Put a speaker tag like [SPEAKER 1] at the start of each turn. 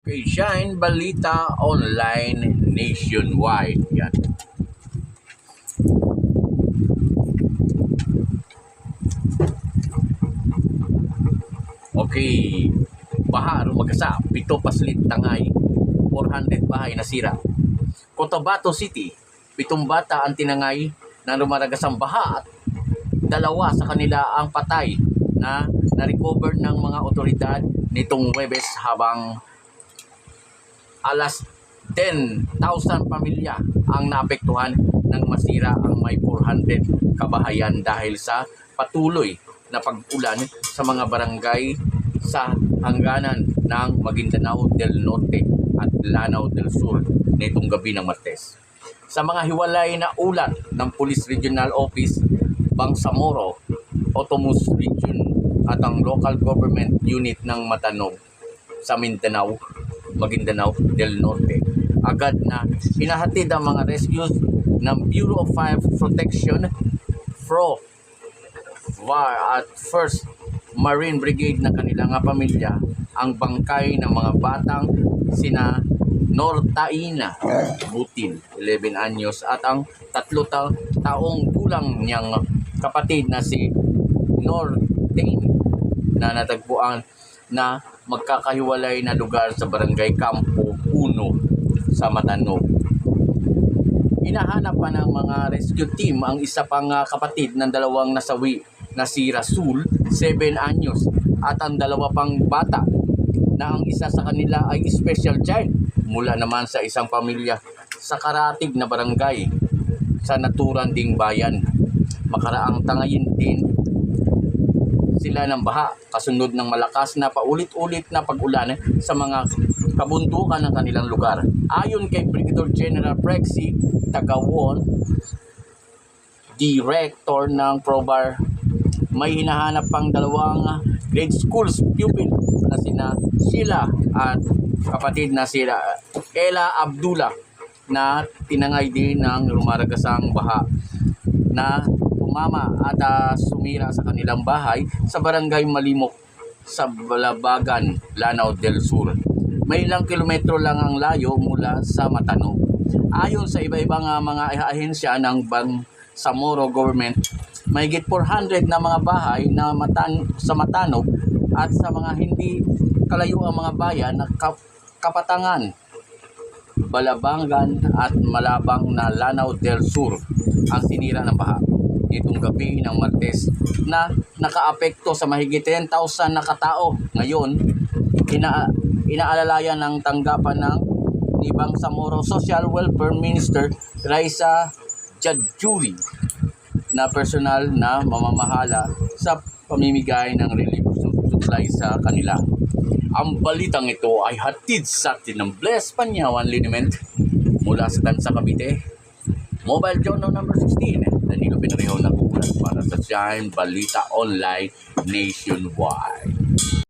[SPEAKER 1] Kay Shine Balita Online Nationwide. Yan. Okay. Baha rumagasa, 7 paslit tangay, 400 bahay nasira. Cotabato City, 7 bata ang tinangay na rumaragasang baha at 2 sa kanila ang patay na na-recover ng mga otoridad nitong Huwebes habang alas 10,000 pamilya ang naapektuhan ng masira ang may 400 kabahayan dahil sa patuloy na pag-ulan sa mga barangay sa hangganan ng Maguindanao del Norte at Lanao del Sur nitong gabi ng Martes. Sa mga hiwalay na ulat ng Police Regional Office, Bangsamoro, Otomus Region at ang Local Government Unit ng Matanog sa Mindanao, Maguindanao del Norte, agad na hinahatid ang mga rescues ng Bureau of Fire Protection, FROVAR at 1st Marine Brigade ng kanilang pamilya ang bangkay ng mga batang sina Nortaina Butin, 11 anyos, at ang 3 taong gulang niyang kapatid na si Nortain na natagpuan na magkakahiwalay na lugar sa Barangay Campo 1 sa Matanog. Hinahanap pa ng mga rescue team ang isa pang kapatid ng 2 nasawi na si Rasul, 7 anyos, at ang 2 pang bata na ang isa sa kanila ay special child mula naman sa isang pamilya sa Karatig na barangay sa Naturan ding Bayan. Makaraang tangayin din sila ng baha kasunod ng malakas na paulit-ulit na pag-ulan sa mga kabundukan ng kanilang lugar. Ayon kay Brigadier General Prexy Tagawon, Director ng PROVAR, may hinahanap pang 2 grade school pupil na sina Sheila at kapatid na sila Ella Abdullah na tinangay din ng rumaragasang baha na tumama at sumira sa kanilang bahay sa Barangay Malimok sa Balabagan, Lanao del Sur. May ilang kilometro lang ang layo mula sa Matanog. Ayon sa iba-ibang mga ahensya ng Bangsamoro Government, mahigit 400 na mga bahay na sa Matanog at sa mga hindi kalayo ang mga bayan na Kapatangan, Balabangan at Malabang na Lanao del Sur ang sinira ng baha nitong gabi ng Martes na nakaapekto sa mahigit 10,000 na katao. Ngayon, inaalalayan ng tanggapan ng ni Bangsamoro Social Welfare Minister Raisa Jadjuri na personal na mamamahala sa pamimigay ng relief supply sa kanila. Ang balitang ito ay hatid sa atin ng Bless Panyawan Liniment mula sa Tansa, Cavite. Mobile Journal number 16, Danilo Pinareho na kukulat para sa Shine Balita Online Nationwide.